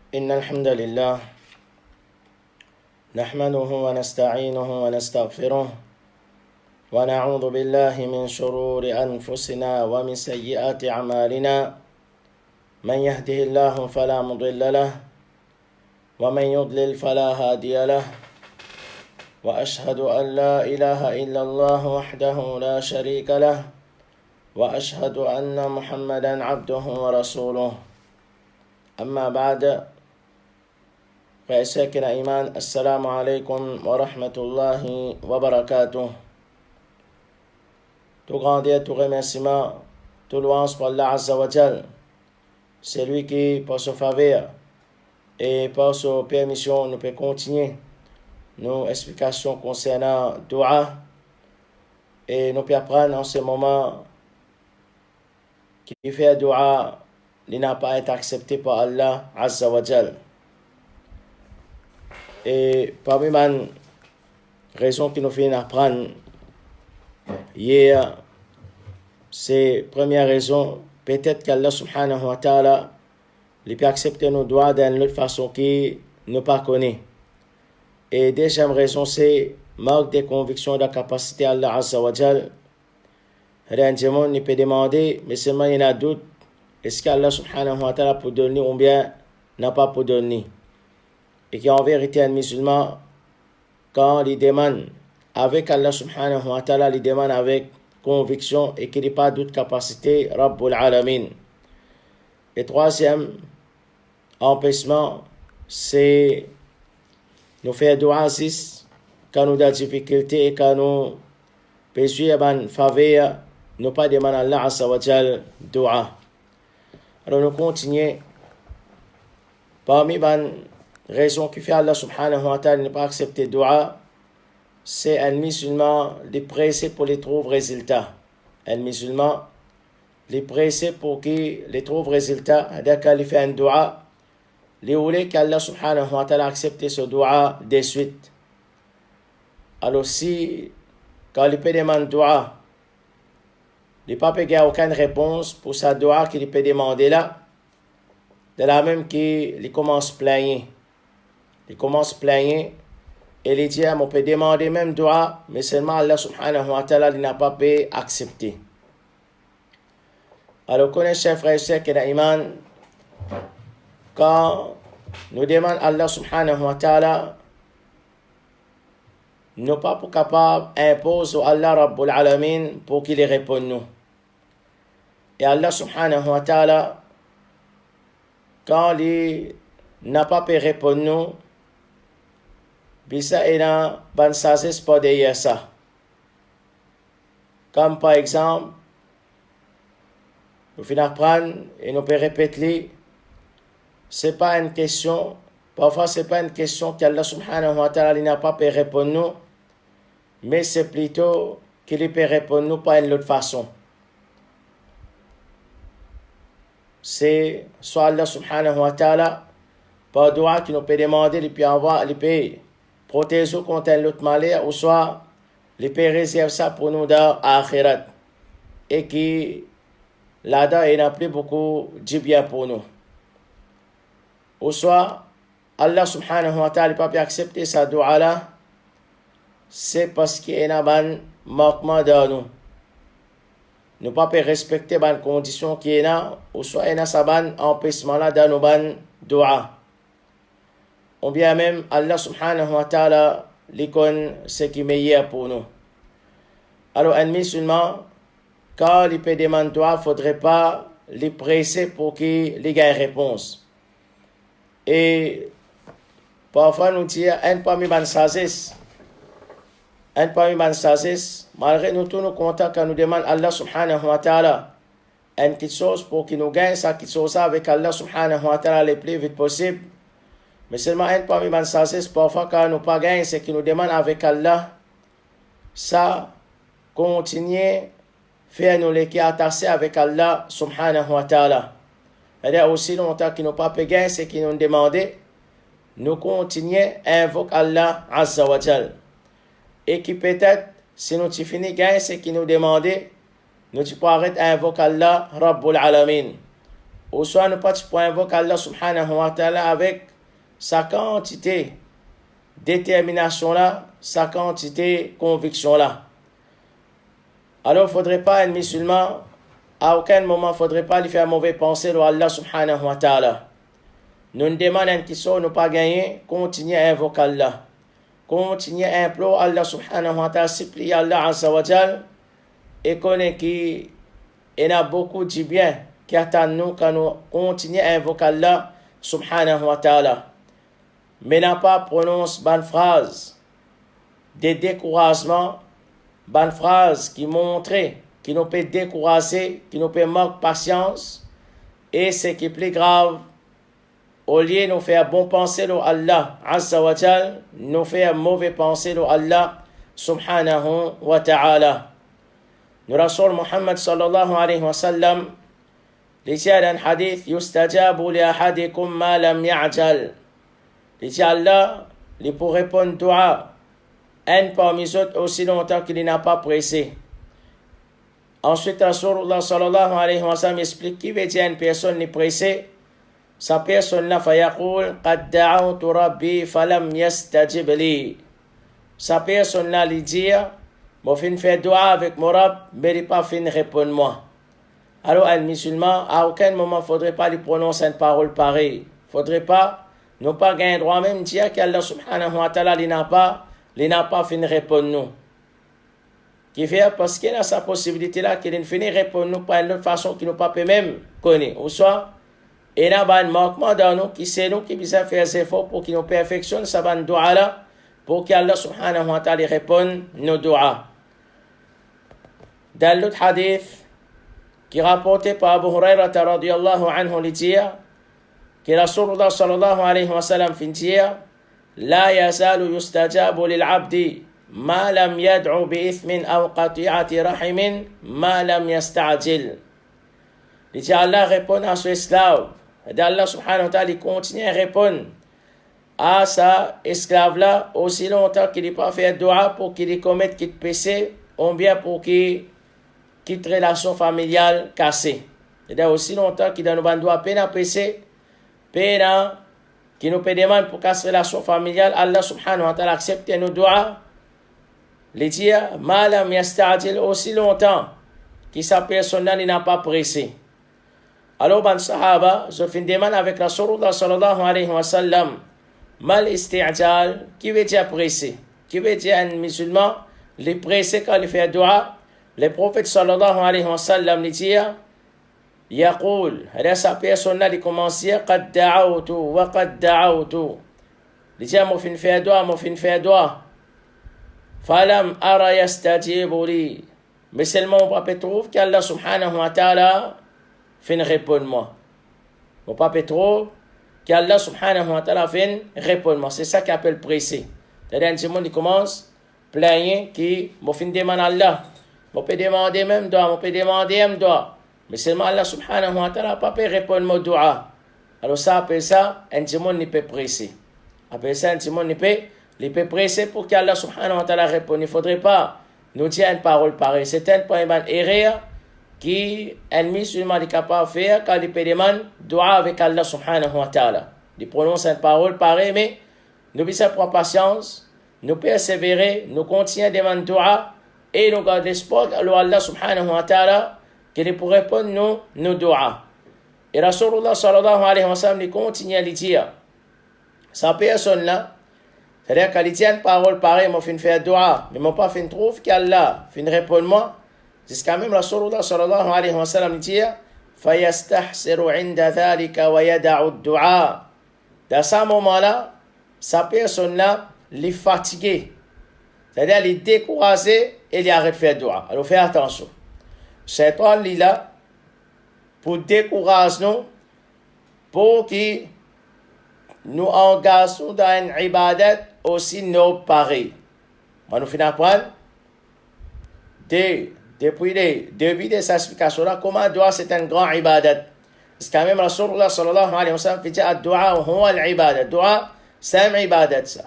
إن الحمد لله نحمده ونستعينه ونستغفره ونعوذ بالله من شرور أنفسنا ومن سيئات أعمالنا من يهده الله فلا مضل له ومن يضلل فلا هادي له وأشهد أن لا إله إلا الله وحده لا شريك له وأشهد أن محمدا عبده ورسوله أما بعد فإساكن إيمان السلام عليكم ورحمة الله وبركاته. Tout grandeur, tout remerciement, tout louange pour Allah Azza wa Jal. C'est lui qui, par son faveur et par sa permission, nous peut continuer nos explications concernant Dua et nous peut apprendre en ce moment qui fait Dua il n'a pas été accepté par Allah Azza wa Jal. Et parmi les raisons qui nous fait apprendre hier, c'est première raison, peut-être qu'Allah subhanahu wa ta'ala il peut accepter nos doigts d'une autre façon qu'il ne pas connaît. Et deuxième raison, c'est manque de conviction de la capacité d'Allah Azza wa Jal. Rien du monde ne peut demander, mais seulement il y a doute. Est-ce qu'Allah subhanahu wa ta'ala peut donner ou bien n'a pas pour donner? Et qu'en vérité, un musulman, quand il demande avec Allah subhanahu wa ta'ala, il demande avec conviction et qu'il n'y a pas d'autre capacité, Rabbul Alamin. Et troisième empêchement, c'est nous faire dua quand nous avons des difficultés et quand nous péchons en faveur, nous pas demander à Allah Azza wa Jal dua. Alors nous continuons. Parmi les raisons qui fait Allah subhanahu wa ta'ala ne pas accepter dua, c'est un musulman de pressé pour les trouver résultats. Un musulman de pressé pour qu'il les trouve résultats. Dès qu'il fait un dua, il voulait qu'Allah subhanahu wa ta'ala accepte ce dua de suite. Alors si, quand il peut demander dua, il ne peut pas avoir aucune réponse pour sa dua qu'il peut demander là. De la même qu'il commence à plaigner. Il commence à plaigner et il dit, on peut demander même dua, mais seulement Allah subhanahu wa ta'ala n'a pas pu accepter. Alors, connaissez, frères et sœurs, que l'Iman, quand nous demandons à Allah subhanahu wa ta'ala, nous pas pour capable d'imposer à Allah Rabbul Alamin pour qu'il réponde nous. Et Allah subhanahu wa ta'ala, quand il n'a pas pu répondre nous, bisa il a bonne sagesse pour derrière ça. Comme par exemple, nous finissons prendre et nous pouvons répéter, c'est pas une question, parfois c'est pas une question qu'Allah subhanahu wa ta'ala n'a pas pu répondre nous, mais c'est plutôt qu'il peut répondre nous par une autre façon. C'est soit Allah subhanahu wa ta'ala, par dua qui nous peut demander, il peut avoir, il peut protéger contre l'autre malheur, ou soit il peut réserver ça pour nous dans l'akhirat. Et qui, là-dedans, il n'a plus beaucoup de bien pour nous. Ou soit, Allah subhanahu wa ta'ala n'a pas accepter sa dua là, c'est parce qu'il y a un manquement dans nous. Nous ne pouvons pas respecter les conditions qui est là, ou soit il y a un empêchement là dans nos dua. Ou bien même Allah subhanahu wa ta'ala l'icône ce qui est meilleur pour nous. Alors un musulman, quand il peut demander dua, il ne faudrait pas les presser pour qu'il ait une réponse. Et parfois nous disons, un parmi les sagesse, malgré nous tous nos contacts, quand nous demandons à Allah subhanahu wa ta'ala une petite chose pour qu'il nous gagne ça, petite chose avec Allah subhanahu wa ta'ala le plus vite possible. Mais seulement un parmi les sagesse, parfois quand nous pas gagnons, c'est qu'il nous demande avec Allah, ça, continuer, faire nous les qui attachés avec Allah subhanahu wa ta'ala. C'est-à-dire aussi longtemps qu'il nous pas gagné, c'est qu'il nous demande, nous continuer à invoquer Allah Azza wa Jal. Et qui peut-être, si nous tu finis gagner, c'est qu'il nous demande, nous tu peux arrêter à invoquer Allah Rabbul Alamin. ou soit nous pas pour invoquer Allah subhanahu wa ta'ala avec sa quantité détermination là, sa quantité conviction là. Alors, il ne faudrait pas, un musulman, à aucun moment, il ne faudrait pas lui faire mauvais penser à Allah subhanahu wa ta'ala. Nous demandons qu'ils sont nous pas gagner, continuez à invoquer Allah. Continuez à implorer Allah subhanahu wa ta'ala, supplier Allah azza wa jal, et connaît qu'il y a beaucoup de bien qui attendent nous quand nous continuons à invoquer Allah subhanahu wa ta'ala. Mais n'a pas prononce bonne phrase, des découragements, bonne phrase qui montre, qui nous peut décourager, qui nous peut manquer patience, et ce qui est plus grave, au lieu de nous faire bon penser à Allah azza wa jal, nous faire mauvais penser à Allah subhanahu wa ta'ala. Nous Rasul Muhammad sallallahu alayhi wa sallam, il dit dans un hadith, yustajabu li ahadikum ma lam ya'jal. Il dit Allah, il pour répondre dua, un parmi les autres aussi longtemps qu'il n'a pas pressé. Ensuite, Rasulullah sallallahu alayhi wa sallam explique qui veut dire une personne n'est pressée. Sa personne là, fayaqul, qad da'awtu rabbi falam yastajib li. Sa personne là, lui dit, bon, fin faire dua avec mon Rab, mais il pas fin répondre moi. Alors, un musulman, à aucun moment, il ne faudrait pas lui prononcer une parole pareille. Il ne faudrait pas, non pas gagner droit même dire qu'Allah subhanahu wa ta'ala, il n'a pas fin répondre nous. Qui fait parce qu'il a sa possibilité là, qu'il finit répondre nous par une autre façon qu'il nous pas peut même connaître. Ou soit, il y a un manquement dans nous, qui c'est nous qui besoin faire des efforts pour qu'il nous perfectionne sa bonne dua là, pour qu'Allah subhanahu wa ta'ala réponde nos dua. Dans l'autre hadith, qui est rapporté par Abu Huraira radiyallahu anhu, il dit que Rasulullah sallallahu alayhi wa sallam fin dire la yazalu yustajabu lil abdi ma lam yad'u bi ithmin aw qati'ati rahimin ma lam yasta'jil. Il dit Allah répond à son esclave. Et Allah subhanahu wa ta'ala continue à répondre à sa esclave là aussi longtemps qu'il n'est pas fait dua pour qu'il commette qu'il péché ou bien pour qu'il quitte relation familiale cassée. C'est-à-dire aussi longtemps qu'il nous doit peine à péché, peine qui nous peut demander pour casser relation familiale, Allah subhanahu wa ta'ala accepte nos doigts, les dire, malam yasta'jil aussi longtemps que sa personne n'a pas pressé. Alors, ban sahaba, je fin demande avec Rasulullah sallallahu alayhi wa sallam, mal isti'jal, qui veut dire pressé? Qui veut dire un musulman, les pressé quand il fait dua? Le prophète sallallahu alayhi wa sallam dit يقول هذا sa personne là il commence قد دعوت وقد دعوت il dit mo fin fait dua فلم أرى يستجيب لي mais seulement mon papa trouve qu'Allah subhanahu wa ta'ala fin répond moi mon papa trouve qu'Allah subhanahu wa ta'ala fin répond moi c'est ça qu'il appelle pressé c'est-à-dire un monde il commence plaigner qui mo fin demande Allah. On peut demander même doigt, on peut demander un doigt. Mais seulement Allah subhanahu wa ta'ala pas peut répondre mon doigt. Alors ça, après ça, un timon ne peut presser. Après ça, un timon ne peut presser pour qu'Allah subhanahu wa ta'ala réponde. Il ne faudrait pas nous dire une parole pareille. C'est un point d'erreur qui un musulman est capable de faire quand il peut demander doigt avec Allah subhanahu wa ta'ala. Il prononce une parole pareille, mais nous devons prendre patience, nous persévérer, nous continuer à demander doigt. Et nous gardons l'espoir à Allah subhanahu wa ta'ala qu'il pourrait répondre nos doigts. Et Rasulullah sallallahu alayhi wa sallam continue à lui dire, sa personne là, c'est-à-dire qu'elle tient une parole pareille, moi fin faire doigt, mais moi pas fin trouve qu'Allah fin répondre moi, jusqu'à même Rasulullah sallallahu alayhi wa sallam dit, fayastahsiru inda dhalika wa yada'u ad-du'a. Dans ce moment-là, sa personne là, est fatiguée. C'est-à-dire, il est découragé et il arrête de faire dua. Alors, faites attention. Shaitan, il est là pour décourager nous, pour que nous engageons dans une ibadat aussi noble pareil. On nous fait apprendre depuis le début de cette explication-là, comment dua c'est un grand ibadat. Parce que quand même, Rasulullah sallallahu alayhi wa sallam fait dire, dua huwa al-ibadat. Dua, c'est un ibadat ça.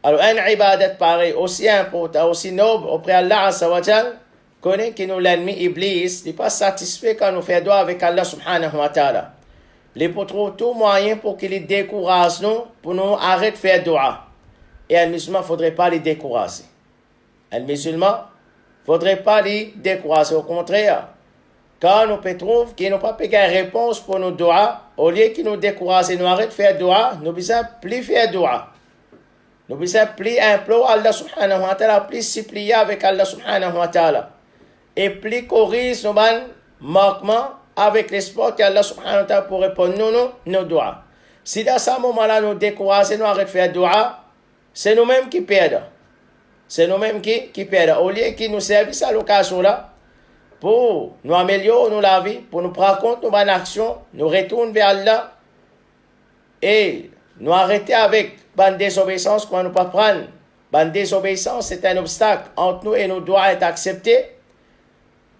Alors, un ibadat pareil, aussi important, aussi noble, auprès d'Allah Azza wa Jal, connaît que nous l'ennemi Iblis n'est pas satisfait quand nous faisons dua avec Allah subhanahu wa ta'ala. Il peut trouver tout moyen pour qu'il décourage nous, pour nous arrêter de faire dua. Et un musulman ne faudrait pas les décourager. Un musulman ne faudrait pas les décourager. Au contraire, quand nous peut trouver qu'ils n'ont pas payé réponse pour nos dua, au lieu qu'ils nous découragent et nous arrêtent de faire dua, nous ne besoin plus faire dua. Nous besoin plus implorer Allah subhanahu wa ta'ala, plus supplier avec Allah subhanahu wa ta'ala. Et plus corriger nos manquements avec l'espoir qu'Allah subhanahu wa ta'ala pour répondre nos doigts. Si dans ce moment-là, nous décourageons, nous arrêtons de faire doigts, c'est nous-mêmes qui perdons. C'est nous-mêmes qui perdons. Au lieu qu'ils nous servent à l'occasion-là, pour nous améliorer la vie, pour nous prendre compte de nos bonnes actions, nous retourner vers Allah et nous arrêter avec la désobéissance qu'on ne peut pas prendre. La désobéissance, c'est un obstacle entre nous et nos doigts être acceptés.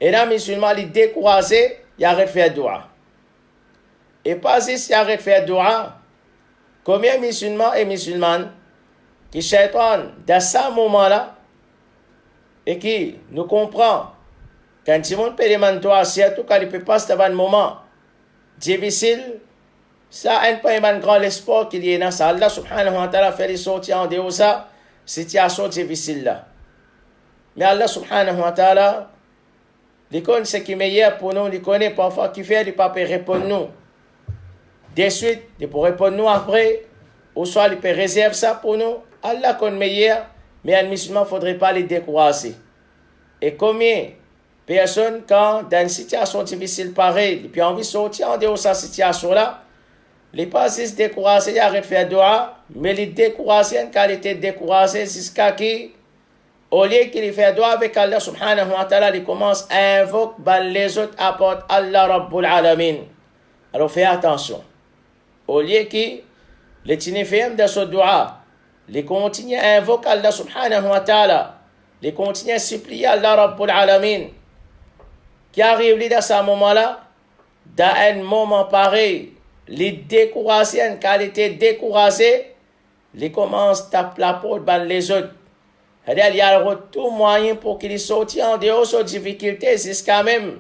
Et là, musulman, il découragé, il arrête de faire dua. Et pas juste il arrête de faire dua. Combien de musulmans et musulmanes qui shaitan dans ce moment-là et qui nous comprend quand tout le monde peut demander dua, surtout quand il peut passer devant un moment difficile, ça n'est pas un grand espoir qu'il y ait dans ça. Allah subhanahu wa ta'ala fait les sortir en dehors de ça, situation difficile là. Mais Allah subhanahu wa ta'ala, il connaît ce qui est meilleur pour nous, il connaît parfois qui fait, il ne peut pas répondre nous. De suite, il peut répondre nous après, ou soit il peut réserver ça pour nous. Allah connaît meilleur, mais un musulman ne faudrait pas les décourager. Et combien de personnes, quand dans une situation difficile pareille, puis envie de sortir en dehors de cette situation-là, les pas juste décourager, arrêtent de faire dua, mais les décourager, une qualité de décourager jusqu'à qui, au lieu qu'il fait dua avec Allah subhanahu wa ta'ala, il commence à invoquer les autres apportent Allah Rabbul Alamin. Alors fais attention. Au lieu qu'il les tinifiem de ce dua, les continue à invoquer Allah subhanahu wa ta'ala, les continue à supplier Allah Rabbul Alamin. Qui arrive dans ce moment-là, dans un moment pareil, les décourager, une qualité découragée, les commence à taper la porte dans les autres. Il y a tout moyen pour qu'il sorte en dehors de difficultés jusqu'à même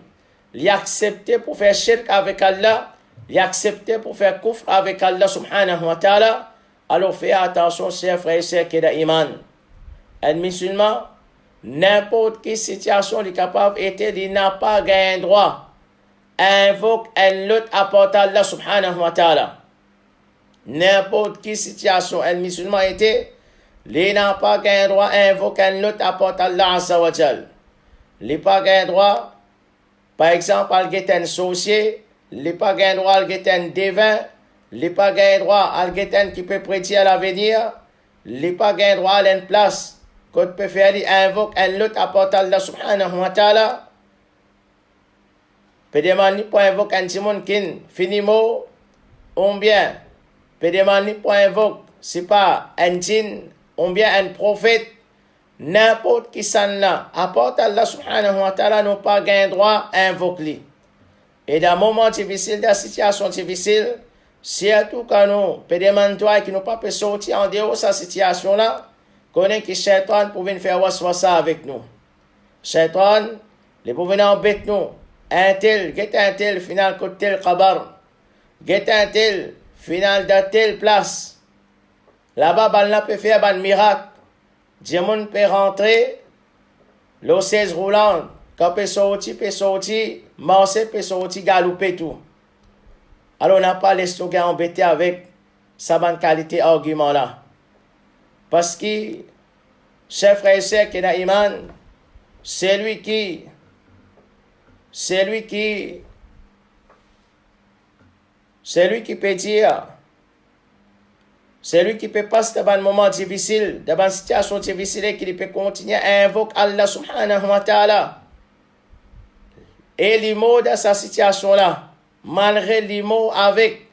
il accepter pour faire shirk avec Allah, il accepter pour faire kufr avec Allah subhanahu wa ta'ala. Alors fais attention, chers frères et sœurs qui sont iman. Un musulman, n'importe quelle situation il est capable d'être, il n'a pas gagné droit. Invoque un autre apporte Allah subhanahu wa ta'ala. N'importe quelle situation un musulman était, il n'a pas gagné droit à invoquer un autre apporte Allah azza wa jal. Il n'a pas gagné droit, par exemple, à un sorcier, il n'a pas gagné droit à un devin, il n'a pas gagné droit à un qui peut prédire l'avenir, il n'a pas gagné droit à une place qu'on peut faire invoquer un autre apporte Allah subhanahu wa ta'ala. Peut demander pour invoquer un timon qui finit mot, ou bien, peut demander pour invoquer, c'est pas un djinn, ou bien un prophète, n'importe qui s'en a, apporte Allah subhanahu wa ta'ala, n'a pas gagné droit à invoquer. Et dans un moment difficile, dans une situation difficile, surtout quand nous peut demander toi qui nous pas peut sortir en dehors de cette situation-là, connaît que Shaitan peut venir faire waswasa avec nous. Shaitan, il peut venir embêter nous. Un tel, get un tel, final de tel kabar. Get un tel, final de telle place. Là-bas, balna peut faire un miracle. Diamond peut rentrer, l'eau 16 roulante, quand peut sortir, Marseille peut sortir, galoper tout. Alors on n'a pas les slogans embêtés avec sa bonne qualité argument-là. Parce que, chef frère et sœur qui est dans l'iman, c'est lui qui peut dire, c'est lui qui peut passer devant un moment difficile, devant une situation difficile et qui peut continuer à invoquer Allah subhanahu wa ta'ala. Et les mots de sa situation-là, malgré les mots avec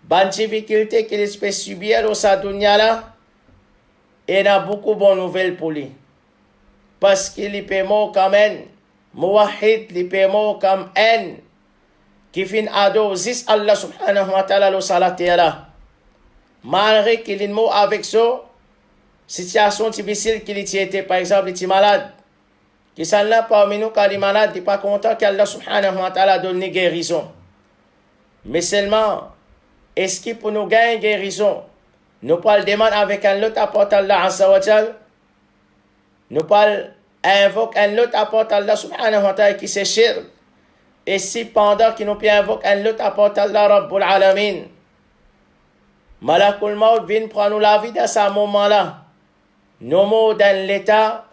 bonne difficulté qu'il peut subir dans sa dunya-là, il y a beaucoup de bonnes nouvelles pour lui. Parce qu'il peut mot comme un Mouahid, il peut mot comme un qui fin ado zis Allah subhanahu wa ta'ala lo salatera. Malgré qu'il est mot avec ça, situation difficile qu'il était, par exemple, il était malade, qui sont là parmi nous quand les malades n'est pas content qu'Allah subhanahu wa ta'ala donne une guérison. Mais seulement, est-ce qu'il pour nous gagner guérison, nous pas le demander avec un autre apport Allah azza wa jal, nous pas invoquer un autre apport Allah subhanahu wa ta'ala qui c'est shirk, et si pendant qu'il nous invoque un autre apport Allah Rabbul Alamin, Malakul Maut vient prendre la vie dans ce moment-là, nous mots dans l'état,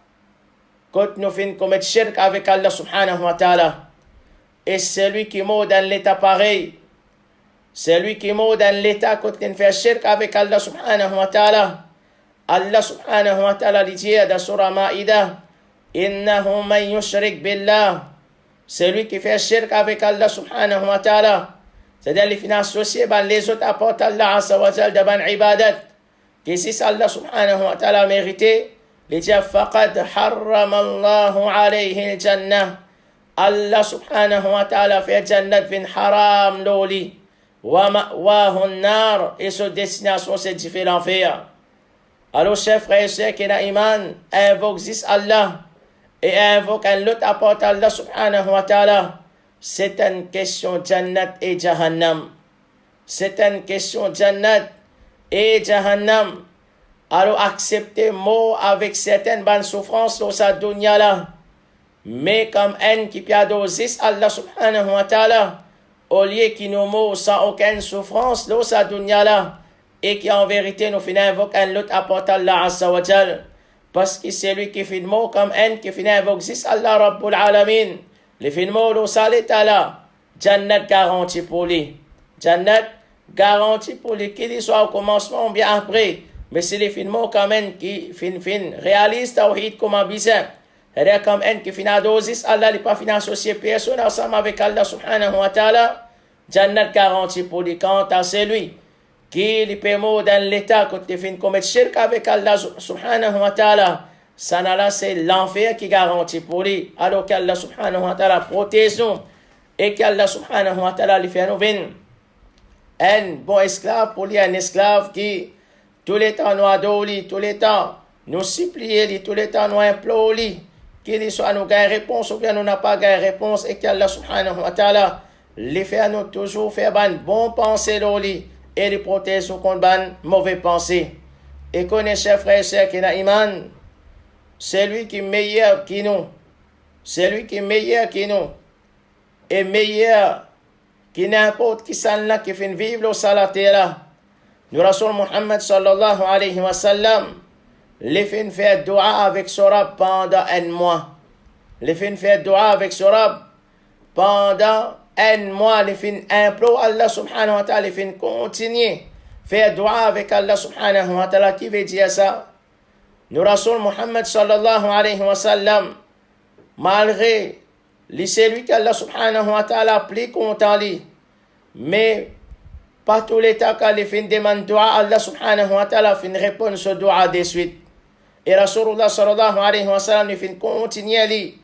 quand nous finissons commettre shirk avec Allah subhanahu wa ta'ala, et celui qui meurt dans l'état pareil, celui qui meurt dans l'état quand il fait shirk avec Allah subhanahu wa ta'ala, Allah subhanahu wa ta'ala dit dans Surah Ma'idah, innahu man yushrik billah, celui qui fait shirk avec Allah subhanahu wa ta'ala, c'est-à-dire les finances associées, les autres apportent Allah azza wa jal de ban ibadat, qui si Allah subhanahu wa ta'ala mérité, il dit faqad harrama Allahu alayhi al-jannah, Allah subhanahu wa ta'ala fait jannat fin haram loli, wa ma'wahu an-nar, et sa destination c'est différent l'enfer. Alors chers frères et sœurs qui n'a iman, invoque Allah et invoque un autre apporte Allah subhanahu wa ta'ala, c'est une question jannat et jahannam. C'est une question jannat et jahannam. Alors acceptez mot avec certaines bonnes souffrances dans sa dunya là. Mais comme un qui piadosis Allah subhanahu wa ta'ala, au lieu qui nous mourent sans aucune souffrance dans sa dunya là, et qui en vérité nous finit invoque un autre apporte Allah azza wa jal, parce que c'est lui qui fait le mot comme un qui finit invoque Allah Rabbul Alamin. Les films au salit là, Jannat garantie pour lui. Jannat garantie pour lui, qu'il soit au commencement ou bien après. Mais c'est les films quand même qui réalisent Tawhid comme un bizarre. C'est comme un qui finit à dosis, Allah n'est pas finit associé personne ensemble avec Allah subhanahu wa ta'ala. Jannat garantie pour lui. Quant à celui qui les permet dans l'état quand il finit commettre shirk avec Allah subhanahu wa ta'ala, ça là c'est l'enfer qui garantit pour lui, alors qu'Allah subhanahu wa ta'ala protège nous et qu'Allah subhanahu wa ta'ala lui fait nous venir un bon esclave pour lui, un esclave qui tous les temps nous adore lui, tous les temps nous supplie lui, tous les temps nous implore lui, qu'il soit nous gagne réponse ou bien nous n'a pas gagne réponse, et qu'Allah subhanahu wa ta'ala lui fait nous toujours faire une bonne pensée dans lui et lui protège nous contre une mauvaise pensée. Et connaissez chers frères et sœurs qui n'a iman, c'est lui qui est meilleur que nous. C'est lui qui est meilleur que nous. Et meilleur que n'importe qui s'en là qui fait vivre au salaté là. Nous Rasul Muhammad sallallahu alayhi wa sallam, les fait faire dua avec son Rab pendant un mois. Les fait faire dua avec son Rab pendant un mois. Les fait implore Allah subhanahu wa ta'ala. Les fait continuer faire dua avec Allah subhanahu wa ta'ala. Qui veut dire ça? Nous Rasul Muhammad sallallahu alayhi wa sallam, malgré c'est lui qu'Allah subhanahu wa ta'ala plus content lui, mais pas tous les temps qu'il fait une demande dua, Allah subhanahu wa ta'ala fait une réponse au dua de suite. Et Rasulullah sallallahu alayhi wa sallam il fait continuer lui,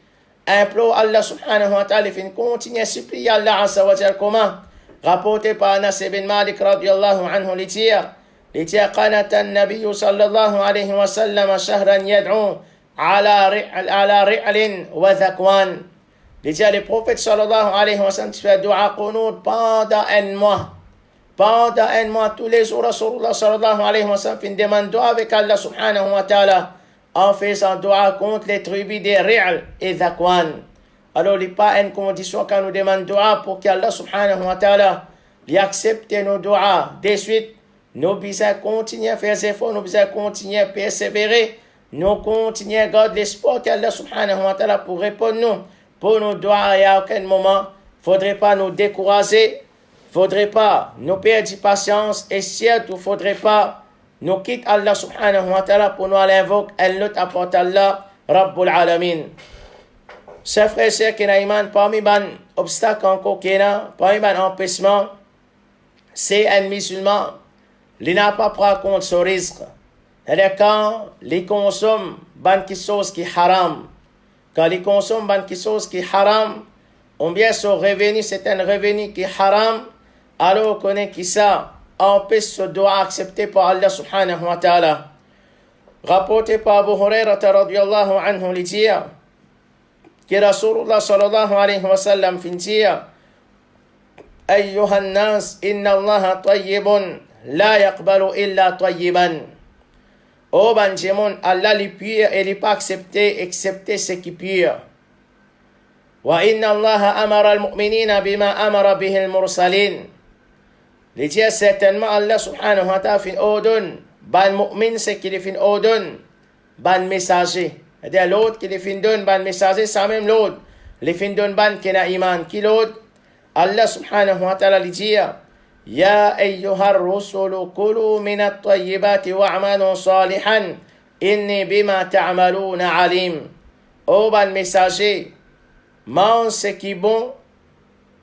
implore Allah subhanahu wa ta'ala, il fait continuer supplier Allah azza wa jal comment? Rapporté par Anas ibn Malik radiyallahu anhu li tire. قنت النبي صلى الله عليه وسلم شهرا يدعو على رعل وذكوان. Le prophète sallallahu alayhi wa sallam fait dua qunut pendant un mois. Pendant un mois, tous les jours, Rasulullah sallallahu alayhi wa sallam fait une demande dua avec Allah subhanahu wa ta'ala en faisant dua contre les tribus des Ri'al et Dhakwan. Alors, il n'y a pas une condition quand nous demandons dua pour qu'Allah subhanahu wa ta'ala accepte nos dua de suite. Nous devons continuer à faire des efforts, nous devons continuer à persévérer, nous continuer à garder l'espoir qu'Allah subhanahu wa ta'ala pour répondre nous. Pour nous doigts et à aucun moment, il ne faudrait pas nous décourager, il ne faudrait pas nous perdre patience et surtout, il ne faudrait pas nous quitter Allah subhanahu wa ta'ala pour nous aller invoquer un autre apporte Allah, Rabbul Alamin. Chers frères et sœurs qui n'ont iman, parmi les obstacles encore qu'il y a, parmi les empêchements, c'est un musulman. Il n'a pas pris compte son risque. C'est-à-dire quand il consomme quelque chose qui est haram, quand il consomme quelque chose qui est haram, ou bien son revenu, c'est un revenu qui est haram, alors on connaît que ça empêche ce doigt accepté par Allah subhanahu wa ta'ala. Rapporté par Abu Hurairah radiyallahu anhu, il dit que Rasulullah sallallahu alayhi wa sallam fin dire أيها الناس إن الله طيب لا يقبل إلا طيبا. Oh banjemon, Allah les pure et les pas accepter excepté ce qui pure. Wa inna Allah amara al-mu'minina bima amara bihi al-mursalin. Les dire certainement Allah subhanahu wa ta'ala fin odun ban mu'min c'est qu'il fin odun ban messager. C'est-à-dire l'autre qui les fin donne ban messager, ça même l'autre. Les fin donne ban qui n'a iman. Qui l'autre? Allah subhanahu wa ta'ala lui dit يا أيها الرسل كلوا من الطيبات واعملوا صالحا إني بما تعملون عليم. Ô ban messager, mange ce qui est bon,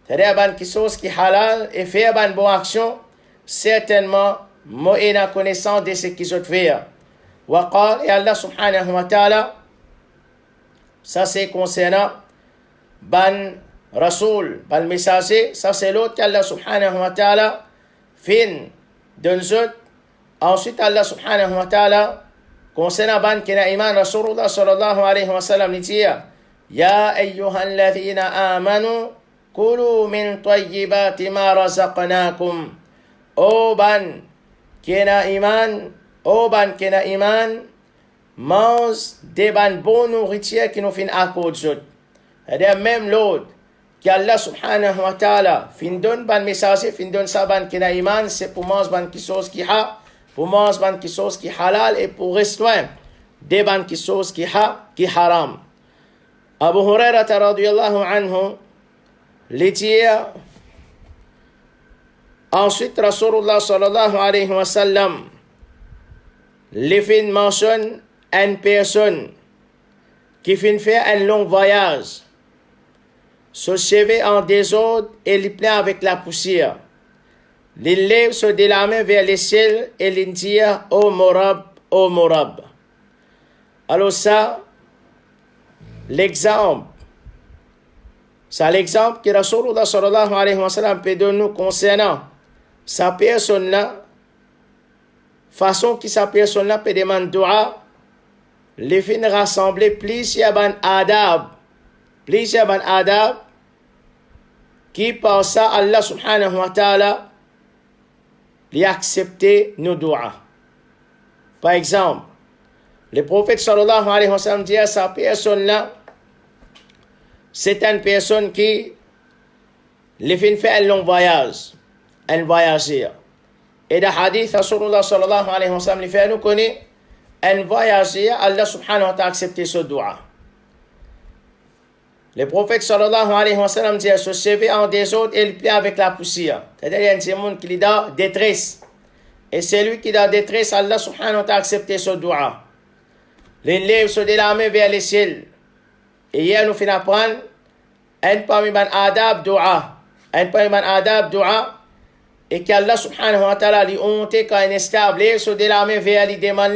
c'est-à-dire ban qui chose qui halal et faire ban bonne action, certainement moi et la connaissance de ce qu'ils ont fait. وقال et Allah subhanahu wa ta'ala, ça c'est concernant ban Rasoul, ban messager, ça c'est l'autre qu'Allah subhanahu wa ta'ala fin d'un autre. Ensuite Allah subhanahu wa ta'ala concernant ban qui n'a iman Rasulullah sallallahu alayhi wa sallam lui dit Ya ayyuhal ladhina amanu kulu min tayyibati ma razaqnakum. O ban qui n'a iman, o ban qui n'a iman, mange des ban bonne nourriture qui nous fin accorder. C'est-à-dire même l'autre qu'Allah subhanahu wa ta'ala fin donne ban message, fin donne sa ban qui n'a iman, c'est pour manger ban qui chose qui ha, pour manger ban qui chose qui halal et pour rester loin des ban qui chose qui ha, qui haram. Abu Hurairah radiyallahu anhu lui dit ensuite Rasulullah sallallahu alayhi wa sallam les fin mentionne une personne qui fin faire un long voyage. Se cheveux en désordre et les plein avec la poussière. Les lèvres se délamer vers le ciel et les dire ô Morab, ô Morab. Alors ça, l'exemple que Rasulullah sallallahu alayhi wa sallam peut donner nous concernant sa personne-là, façon que sa personne-là peut demander dua, les fins rassembler plusieurs ban adab qui par ça Allah subhanahu wa ta'ala lui accepter nos doigts. Par exemple, le prophète sallallahu alayhi wa sallam dit à sa personne-là, c'est une personne qui les fait un long voyage, un voyageur. Et dans le hadith, Rasulullah sallallahu alayhi wa sallam lui fait nous connaître un voyageur, Allah subhanahu wa ta'ala accepter ce doigt. Le prophète sallallahu alayhi wa sallam dit se cheveux en désordre et il plaît avec la poussière. C'est-à-dire il y a un démon qui est dans détresse. Et c'est lui qui est dans détresse, Allah subhanahu wa ta'ala accepté ce doua. Les lèvres se délarment vers le ciel. Et hier nous finissons apprendre un parmi les adab doua. Un parmi les adab doua. Et qu'Allah subhanahu wa ta'ala lui honte quand il est stable. Les se délarment vers les démons.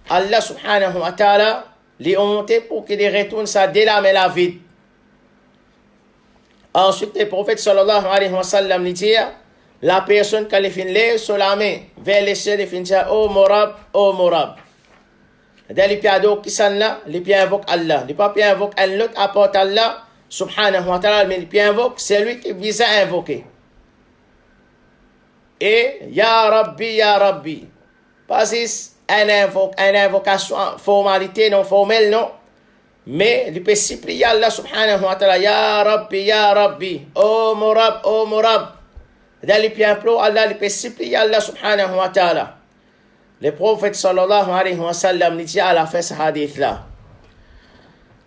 Allah subhanahu wa ta'ala lui honte pour qu'il retourne sa délarme la vide. Ensuite, le prophète sallallahu alayhi wa sallam lui dit la personne qui fait lève sur la main vers le ciel, il fait dire ô Morab, ô Morab. C'est-à-dire, les pieds qui sont là, les pieds invoquent Allah. Les pieds invoquent un autre apporte Allah subhanahu wa ta'ala, mais les pieds invoquent, c'est lui qui vise à invoquer. Et Ya Rabbi. Pas une invocation, formalité non formelle, non. Mais il peut supplier Allah subhanahu wa ta'ala, Ya Rabbi, ô Morab, ô Morab. Dans les pieds implore Allah, il peut supplier Allah subhanahu wa ta'ala. Le prophète sallallahu alayhi wa sallam dit à la fin de ce hadith-là,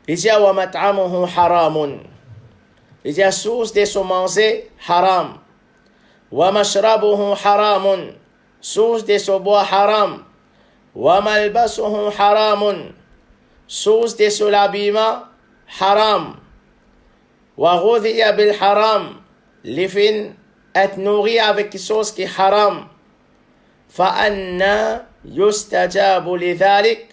il dit wa mat'amuhu haramun. Il dit source de son manger haram. Wa mashrabuhu haramun. Source de son bois haram. Wa malbasuhu haramun. Source de son habillement haram. Wa ghudhiya bil haram. Les fins être nourri avec quelque chose qui est haram. فَأَنَّا يُسْتَجَابُ لِذَلِكَ.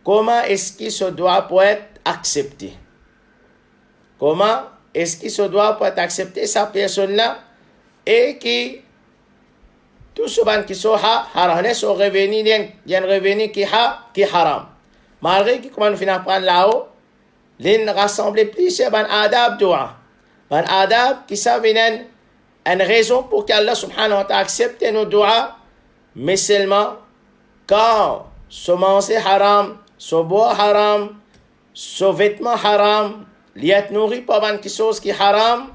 Comment est-ce qu'il se doit pour être accepté? Comment est-ce qu'il se doit pour être accepté sa personne-là et qui tout ce qui sont haram, sont revenus, il y a un revenu qui est haram. Malgré que, comme on finit à prendre là-haut, l'in rassemble plus ban adab dua. Ban adab qui savent une raison pour qu'Allah subhanahu wa ta'ala accepte nos doigts, mais seulement quand se manger haram, se boire haram, se vêtement haram, l'être nourri par quelque chose qui est haram,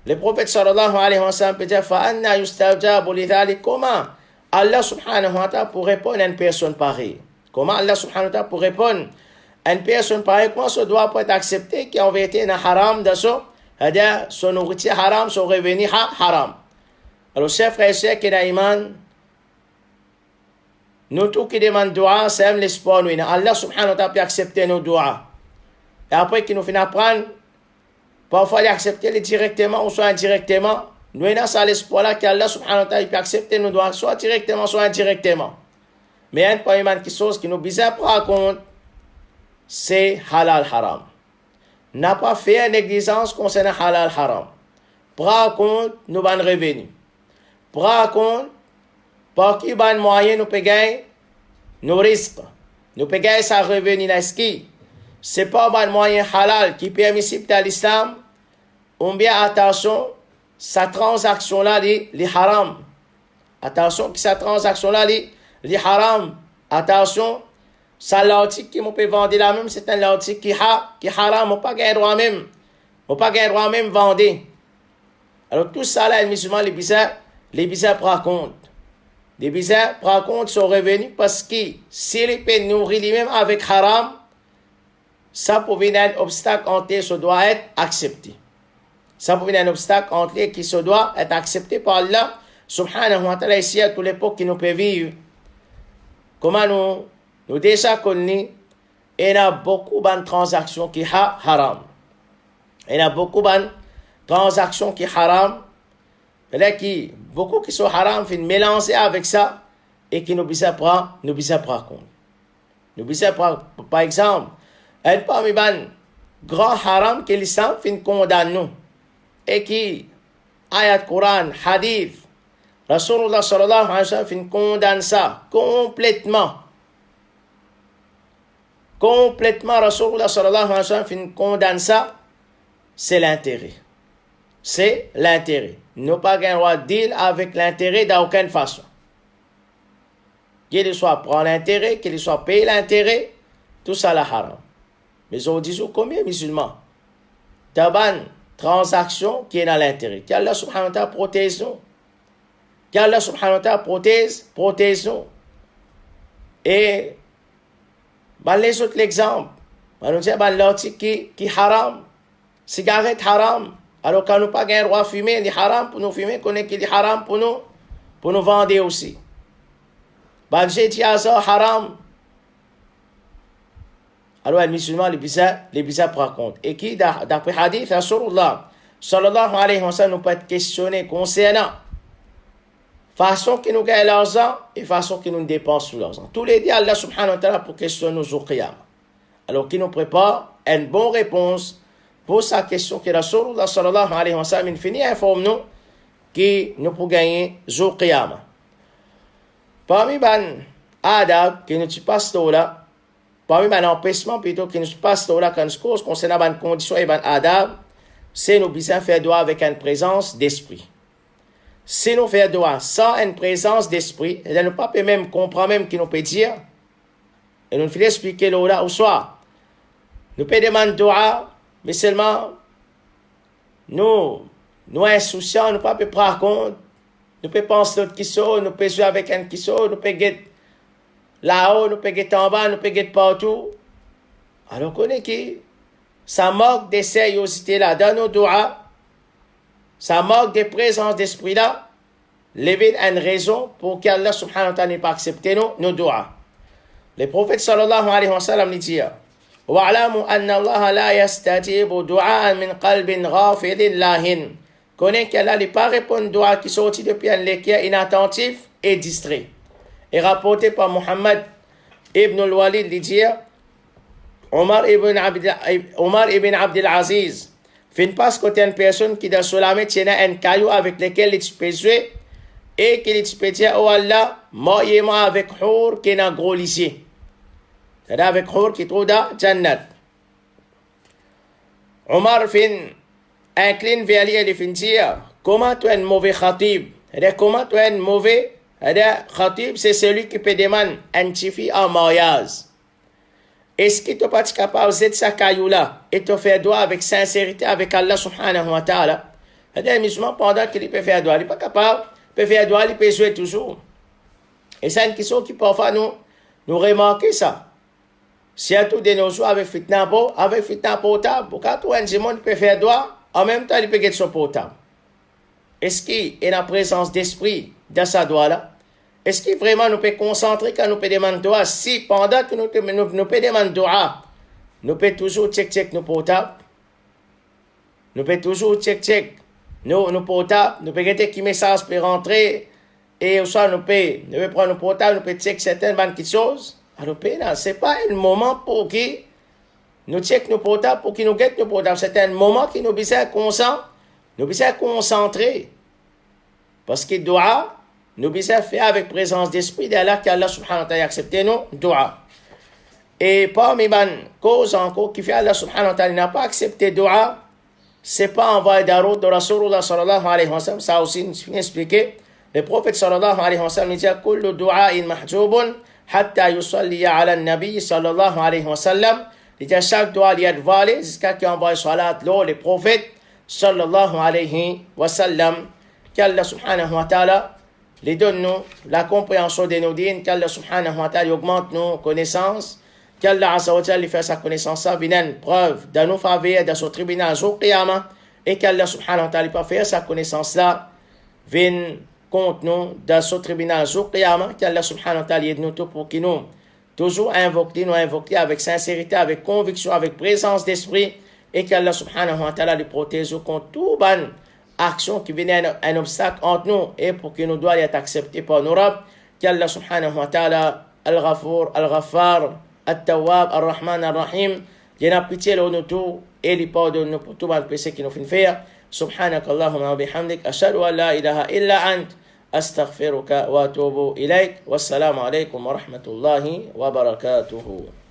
le prophète sallallahu alayhi wa sallam peut dire فَأَنَّا يُسْتَجَابُ لِذَلِكَ. Comment Allah subhanahu wa ta'ala pour répondre à une personne pareille? Comment Allah subhanahu wa ta'ala pour répondre à une personne pareille? Comment ce doit pas être accepté qui en vérité un haram dans ça? C'est-à-dire son nourriture haram, son revenu haram. Alors chers frères et sœurs qui ont iman, nous tous qui demandons dua, c'est l'espoir nous. Allah subhanahu wa ta'ala peut accepter nos doigts. Et après qu'il nous finit apprendre, parfois il accepter directement ou soit indirectement. Nous avons ça l'espoir là qu'Allah subhanahu wa ta'ala peut accepter nos doigts, soit directement, soit indirectement. Mais il y a quelque chose qui nous bizarre par contre, c'est halal haram. N'a pas fait une négligence concernant halal haram. Par contre, nous avons revenu. Par contre, par qui ban moyen nous payons nos risques. Nous payons sa revenu dans ce qui. C'est pas un moyen halal qui est permissible dans l'islam. Ou bien attention, sa transaction là, les haram. Attention, que sa transaction là, les haram. Attention, ça l'article qui m'ont peut vendre là même, c'est un article qui haram, on pas gagner droit même. On pas gagner droit même vendre. Alors tout ça là, les musulmans, les bizarres prennent compte. Les bizarres prennent compte son revenu parce que s'il peut nourrir lui-même avec haram, ça pour venir un obstacle entre eux, ça doit être accepté. Ça pour venir un obstacle entre eux qui se doit être accepté par Allah subhanahu wa ta'ala ici à toute l'époque qui nous peut vivre. Comment nous déjà connus, il y a beaucoup de transactions qui sont haram. Il y a beaucoup de transactions qui sont haram. Beaucoup qui sont haram, finissent mélanger avec ça et qui nous bizarre prendre compte. Nous bizarre par exemple, un parmi les grands haram que l'islam fin condamne nous et qui ayat Coran, hadith, Rasulullah sallallahu alayhi wa sallam fin condamne ça complètement. Complètement, Rasulullah sallallahu alayhi wa sallam fin condamne ça, c'est l'intérêt. C'est l'intérêt. Nous pas un droit de deal avec l'intérêt d'aucune façon. Qu'il soit prendre l'intérêt, qu'il soit payer l'intérêt, tout ça la haram. Mais on dit combien musulmans? Taban transaction qui est dans l'intérêt. Qu'Allah subhanahu wa ta'ala protège nous. Qu'Allah subhanahu wa ta'ala protège nous. Et les autres l'exemple. On nous dit l'article qui haram. Cigarette haram. Alors quand nous pas un droit de fumer, il est haram pour nous fumer, qu'on est qu'il est haram pour nous vendre aussi. J'ai dit haram. Alors les musulmans, les bizarres prennent compte. Et qui, d'après hadith, Rasulullah sallallahu alayhi wa sallam, nous peut être questionné concernant façon que nous gagnons l'argent et façon que nous dépensons sur l'argent. Tous les dieux, Allah subhanahu wa ta'ala pour questionner nos qiyam. Alors qui nous prépare une bonne réponse pour sa question que Rasulullah sallallahu alayhi wa sallam finit informe-nous qui nous pour gagner jour qiyam. Parmi les adab qui nous passent là, parmi les empêchements plutôt qui nous passent là quand nous cause concernant les conditions et les adab, c'est nous besoin faire droit avec une présence d'esprit. Si nous faisons droit sans une présence d'esprit, nous ne pouvons pas même comprendre même qui nous peut dire, et nous faisons expliquer là au soir. Nous pouvons demander droit, mais seulement nous insouciants, nous ne pouvons pas prendre compte, nous pouvons penser l'autre qui sort, nous pouvons jouer avec un qui sort, nous pouvons être là-haut, nous pouvons être en bas, nous pouvons être partout. Alors qu'on est qui? Ça manque de sérieuxité là dans nos doigts. Ça manque de présence d'esprit là. Lever une raison pour qu'Allah subhanahu wa ta'ala n'ait pas accepté nos doigts. Le prophète sallallahu alayhi wa sallam dit وَاعْلَمُوا أَنَّ اللَّهَ لَا يَسْتَجِيبُ دُعَاءً مِنْ قَلْبٍ غَافِلٍ لَاهٍ. Connais qu'Allah n'est pas répondre doigt qui sortit depuis un cœur inattentif et distrait. Et rapporté par Muhammad ibn al-Walid dit Omar ibn Abdel Aziz fin passe côté une personne qui dans la main tient un caillou avec lequel il peut jouer et qu'il peut dire oh Allah, moi avec Hour qui est un gros lycée. C'est-à-dire avec Hour qui trouve dans Jannat. Omar incline vers lui et lui dire, comment tu es un mauvais khatib? Comment tu es un mauvais khatib? C'est celui qui peut demander une fille en mariage. Est-ce qu'il n'est pas capable de sa caillou-là et de faire droit avec sincérité avec Allah subhanahu wa ta'ala? C'est-à-dire, musulman, pendant qu'il peut faire droit, il n'est pas capable, il peut faire droit, il peut jouer toujours. Et c'est une question qui parfois nous remarquons ça. Surtout de nos jours avec fitna portable. Quand un monde peut faire droit, en même temps, il peut gagner son portable. Est-ce qu'il y a une présence d'esprit dans sa doigt-là? Est-ce qu'il vraiment nous peut concentrer quand nous peut demander doigt? Si pendant que nous peut demander doigt, nous peut toujours check nos portables, nous peut toujours check nos portables, nous peut regarder qui message peut rentrer, et au soir nous peut prendre nos portables, nous peut check certaines choses. Alors, ce n'est pas un moment pour que nous check nos portables, pour que nous guettent nos portables. C'est un moment qui nous besoin concentrer. Parce que doua, nous besoin faire avec présence d'esprit d'Allah, qu'Allah subhanahu wa ta'ala accepte nos doua. Et parmi les causes encore qui fait Allah subhanahu wa ta'ala n'a pas accepté doua, c'est pas envoyé d'arrêt de Rasulullah sallallahu alayhi wa sallam. Ça aussi, nous expliqué. Le prophète sallallahu alayhi wa sallam dit kullu du'a'in mahjubun hatta yusalli ala an-nabi sallallahu alayhi wa sallam. Il dit chaque doigt il est voilé jusqu'à qu'il envoie salat le prophète sallallahu alayhi wa sallam. Qu'Allah subhanahu wa ta'ala les donne nous la compréhension de nos dînes, qu'Allah subhanahu wa ta'ala augmente nos connaissances, qu'Allah azza wa jalla fait sa connaissance ça une preuve de nos faveurs dans son tribunal au qiyamah, et qu'Allah subhanahu wa ta'ala pas faire sa connaissance là vienne contre nous dans ce tribunal au qiyamah, qu'Allah subhanahu wa ta'ala aide nous tout pour que nous toujours invoquer avec sincérité, avec conviction, avec présence d'esprit, et qu'Allah subhanahu wa ta'ala les protège contre tout ban action qui venait un obstacle entre nous et pour que nous doit être accepté par nos Rabbs, qu'Allah subhanahu wa ta'ala al-Ghafour, al-Ghaffar, al-Tawwab, al-Rahman, al-Rahim, il y a pitié là nous tout et il pardonne nous pour tout mal péché qui nous fait faire. Subhanak Allahumma wa bihamdik, ashhadu an la ilaha illa ant, astaghfiruka wa atubu ilayk. Wassalamu alaykum wa rahmatullahi wa barakatuhu.